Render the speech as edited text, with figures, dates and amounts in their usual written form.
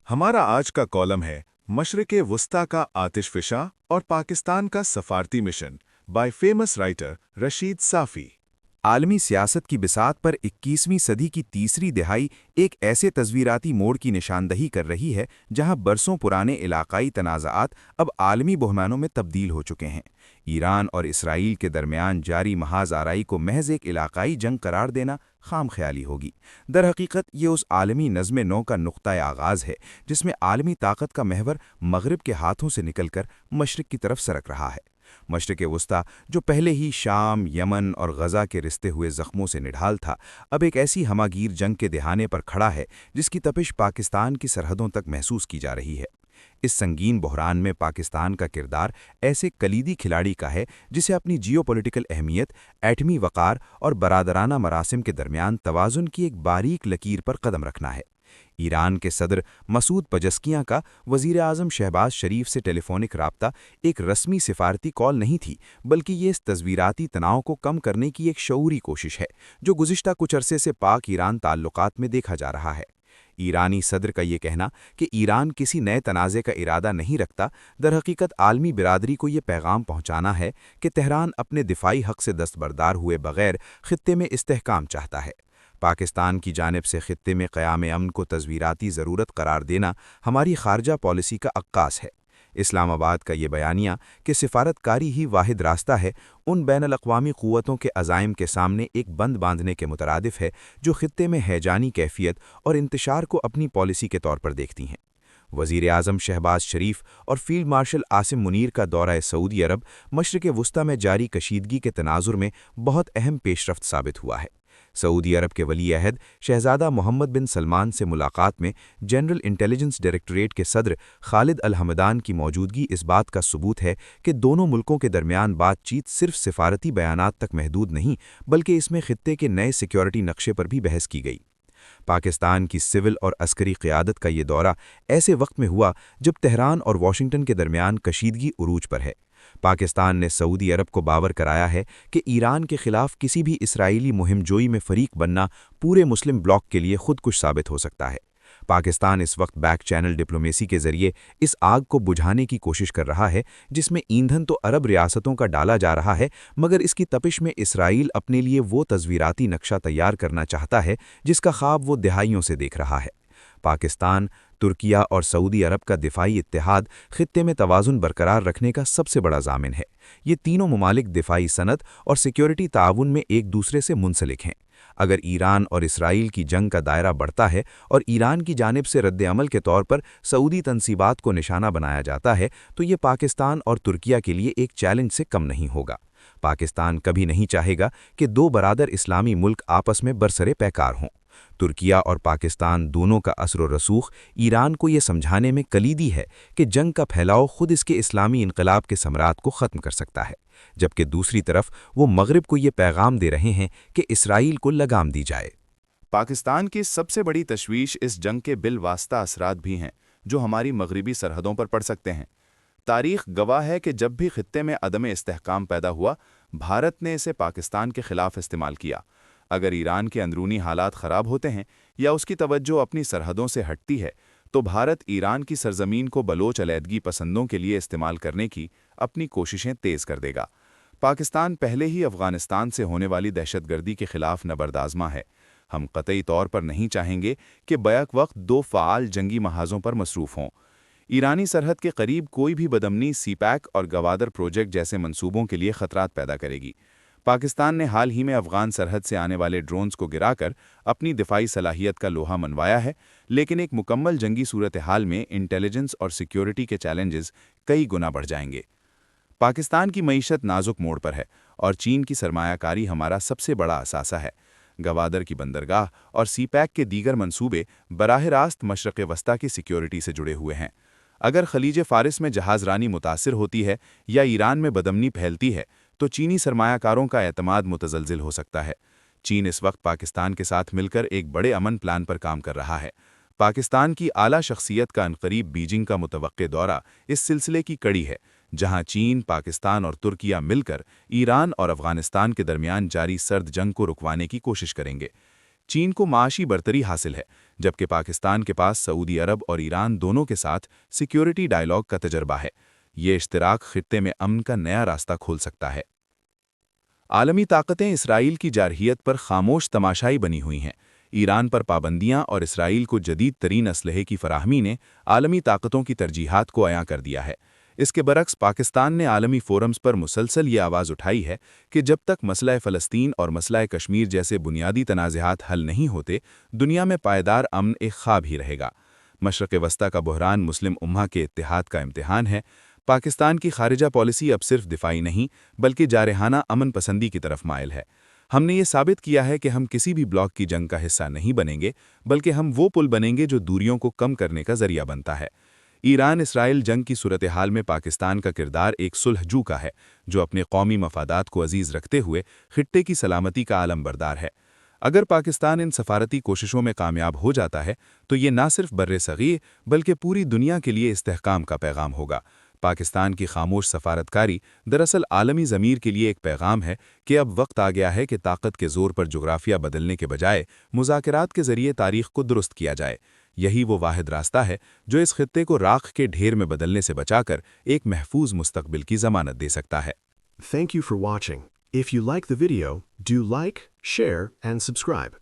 हमारा आज का कॉलम है मशरिक़ वुस्ता का आतिशफ़िशा और पाकिस्तान का सफारती mission by famous writer Rashid Safi. आलमी सियासत की बिसात पर 21वीं सदी की तीसरी दिहाई एक ऐसे तस्वीराती मोड़ की निशानदही कर रही है जहां बरसों पुराने इलाकाई तनाज़ात अब आलमी बहमानों में तब्दील हो चुके हैं। ईरान और इसराइल के दरमियान जारी महाज आराई को महज एक इलाकाई जंग करार देना खाम ख्याली होगी। दरहकीकत ये उस आलमी नज़्म नौ का नुक्ता आगाज़ है जिसमें आलमी ताकत का महवर मगरिब के हाथों से निकलकर मशरिक़ की तरफ सरक रहा है। मशरिक़ वुस्ता, जो पहले ही शाम, यमन और गज़ा के रिश्ते हुए ज़ख्मों से निढाल था, अब एक ऐसी हमागीर जंग के दहाने पर खड़ा है जिसकी तपिश पाकिस्तान की सरहदों तक महसूस की जा रही है। इस संगीन बहरान में पाकिस्तान का किरदार ऐसे कलीदी खिलाड़ी का है जिसे अपनी जियोपॉलिटिकल अहमियत, एटमी वक़ार और बरादराना मरासिम के दरमियान तवाज़ुन की एक बारीक लकीर पर कदम रखना है। ईरान के सदर मसूद पजस्कियां का वज़ीर आज़म शहबाज शरीफ से टेलीफोनिक राब्ता एक रस्मी सिफारती कॉल नहीं थी, बल्कि ये इस तस्वीराती तनाव को कम करने की एक शऊरी कोशिश है जो गुज़िश्ता कुछ अरसे से पाक ईरान ताल्लुकात में देखा जा रहा है। ईरानी सदर का ये कहना कि ईरान किसी नए तनाज़े का इरादा नहीं रखता, दरहकीकत आलमी बिरादरी को ये पैगाम पहुँचाना है कि तेहरान अपने दिफाई हक़ से दस्तबरदार हुए बग़ैर ख़ित्ते में इस्तेहकाम चाहता है। पाकिस्तान की जानिब से ख़ित्ते में क़याम अमन को तज़वीराती ज़रूरत करार देना हमारी ख़ारजा पॉलिसी का अक्कास है। इस्लामाबाद का ये बयानिया कि सिफारतकारी ही वाहिद रास्ता है, उन बैनुल-अक़वामी क़ुव्वतों के अज़ाइम के सामने एक बंद बांधने के मुतरादिफ़ है जो ख़ित्ते में हैजानी कैफ़ियत और इंतशार को अपनी पॉलिसी के तौर पर देखती हैं। वज़ीर आज़म शहबाज शरीफ और फ़ील्ड मार्शल आसिम मुनीर का दौरा सऊदी अरब मशरिक़ वुस्ता में जारी कशीदगी के तनाज़ुर में बहुत अहम पेशरफ्त साबित हुआ है। सऊदी अरब के वली अहद शहज़ादा मोहम्मद बिन सलमान से मुलाकात में जनरल इंटेलिजेंस डायरेक्टरेट के सदर खालिद अल हमदान की मौजूदगी इस बात का सबूत है कि दोनों मुल्कों के दरमियान बातचीत सिर्फ सिफारती बयानात तक महदूद नहीं, बल्कि इसमें ख़ित्ते के नए सिक्योरिटी नक्शे पर भी बहस की गई। पाकिस्तान की सिविल और अस्करी क़यादत का ये दौरा ऐसे वक्त में हुआ जब तेहरान और वाशिंगटन के दरमियान कशीदगी उरूज पर है। पाकिस्तान ने सऊदी अरब को बावर कराया है कि ईरान के खिलाफ किसी भी इसराइली मुहिम जोई में फ़रीक बनना पूरे मुस्लिम ब्लॉक के लिए खुदकुश साबित हो सकता है। पाकिस्तान इस वक्त बैक चैनल डिप्लोमेसी के ज़रिए इस आग को बुझाने की कोशिश कर रहा है जिसमें ईंधन तो अरब रियासतों का डाला जा रहा है, मगर इसकी तपिश में इसराइल अपने लिए वो तज़वीराती नक्शा तैयार करना चाहता है जिसका ख्वाब वो दिहाइयों से देख रहा है। पाकिस्तान, तुर्किया और सऊदी अरब का दिफाई इत्तेहाद ख़ित्ते में तवाज़ुन बरकरार रखने का सबसे बड़ा ज़ामिन है। ये तीनों ममालिक दिफाई सनत और सिक्योरिटी ताउन में एक दूसरे से मुंसलिक हैं। अगर ईरान और इसराइल की जंग का दायरा बढ़ता है और ईरान की जानिब से रद्द-ए-अमल के तौर पर सऊदी तनसीबात को निशाना बनाया जाता है, तो ये पाकिस्तान और तुर्किया के लिए एक चैलेंज से कम नहीं होगा। पाकिस्तान कभी नहीं चाहेगा कि दो बरादर इस्लामी मुल्क आपस में बरसरे पैकार हों। तुर्किया और पाकिस्तान दोनों का असर व रसूख ईरान को ये समझाने में कलीदी है कि जंग का फैलाव खुद इसके इस्लामी इनकलाब के समरात को ख़त्म कर सकता है, जबकि दूसरी तरफ वो मगरिब को ये पैगाम दे रहे हैं कि इसराइल को लगाम दी जाए। पाकिस्तान की सबसे बड़ी तशवीश इस जंग के बिलवास्ता असरात भी हैं जो हमारी मगरिबी सरहदों पर पड़ सकते हैं। तारीख़ गवाह है कि जब भी ख़ित्ते में अदम इस्तेहकाम पैदा हुआ, भारत ने इसे पाकिस्तान के ख़िलाफ़ इस्तेमाल किया। अगर ईरान के अंदरूनी हालात ख़राब होते हैं या उसकी तवज्जो अपनी सरहदों से हटती है, तो भारत ईरान की सरजमीन को बलोच अलैदगी पसंदों के लिए इस्तेमाल करने की अपनी कोशिशें तेज़ कर देगा। पाकिस्तान पहले ही अफ़गानिस्तान से होने वाली दहशतगर्दी के ख़िलाफ़ नबरदाज़मा है। हम क़तई तौर पर नहीं चाहेंगे कि बैक वक्त दो फ़ाल जंगी महाज़ों पर मसरूफ़ हों। ईरानी सरहद के करीब कोई भी बदमनी सीपैक और गवादर प्रोजेक्ट जैसे मंसूबों के लिए ख़तरात पैदा करेगी। पाकिस्तान ने हाल ही में अफ़गान सरहद से आने वाले ड्रोन्स को गिराकर अपनी दिफाई सलाहियत का लोहा मनवाया है, लेकिन एक मुकम्मल जंगी सूरत हाल में इंटेलिजेंस और सिक्योरिटी के चैलेंजेस कई गुना बढ़ जाएंगे। पाकिस्तान की मईशत नाजुक मोड़ पर है और चीन की सरमायाकारी हमारा सबसे बड़ा असासा है। गवादर की बंदरगाह और सीपैक के दीगर मंसूबे बराह रास्त मशरक़ वस्ता की सिक्योरिटी से जुड़े हुए हैं। अगर खलीज फ़ारिस में जहाज़रानी मुतासिर होती है या ईरान में बदमनी फैलती है, तो चीनी सरमायाकारों का एतमाद मुतज़लज़िल हो सकता है। चीन इस वक्त पाकिस्तान के साथ मिलकर एक बड़े अमन प्लान पर काम कर रहा है। पाकिस्तान की आला शख्सियत का अनकरीब बीजिंग का मुतवक्के दौरा इस सिलसिले की कड़ी है, जहां चीन, पाकिस्तान और तुर्किया मिलकर ईरान और अफ़गानिस्तान के दरमियान जारी सर्द जंग को रुकवाने की कोशिश करेंगे। चीन को माशी बरतरी हासिल है, जबकि पाकिस्तान के पास सऊदी अरब और ईरान दोनों के साथ सिक्योरिटी डायलॉग का तजर्बा है। ये इश्तिराक खित्ते में अमन का नया रास्ता खोल सकता है। आलमी ताकतें इसराइल की जारहियत पर खामोश तमाशाई बनी हुई हैं। ईरान पर पाबंदियां और इसराइल को जदीद तरीन असलहे की फराहमी ने आलमी ताकतों की तरजीहात को अयां कर दिया है। इसके बरक्स पाकिस्तान ने आलमी फोरम्स पर मुसलसल ये आवाज़ उठाई है कि जब तक मसला फ़लस्तीन और मसला कश्मीर जैसे बुनियादी तनाज़ात हल नहीं होते, दुनिया में पायदार अमन एक ख्वाब ही रहेगा। मशरक़ वस्ता का बहरान मुस्लिम उम्मा के इत्तेहाद का इम्तिहान है। पाकिस्तान की खारिजा पॉलिसी अब सिर्फ दिफाई नहीं बल्कि जारहाना अमन पसंदी की तरफ माइल है। हमने ये साबित किया है कि हम किसी भी ब्लॉक की जंग का हिस्सा नहीं बनेंगे, बल्कि हम वो पुल बनेंगे जो दूरियों को कम करने का जरिया बनता है। ईरान इसराइल जंग की सूरत हाल में पाकिस्तान का किरदार एक सुलहजू का है, जो अपने कौमी मफादात को अजीज़ रखते हुए खित्ते की सलामती का आलमबरदार है। अगर पाकिस्तान इन सफारती कोशिशों में कामयाब हो जाता है तो ये न सिर्फ बर्र-ए-सग़ीर बल्कि पूरी दुनिया के लिए इस्तेहकाम का पैगाम होगा। पाकिस्तान की खामोश सफारतकारी दरअसल आलमी ज़मीर के लिए एक पैगाम है कि अब वक्त आ गया है कि ताकत के ज़ोर पर जुग्राफिया बदलने के बजाय मुज़ाकरात के ज़रिए तारीख़ को दुरुस्त किया जाए। यही वो वाहिद रास्ता है जो इस खित्ते को राख के ढेर में बदलने से बचाकर एक महफूज मुस्तकबिल की ज़मानत दे सकता है। Thank you for watching. If you like the video, do like, share, and subscribe.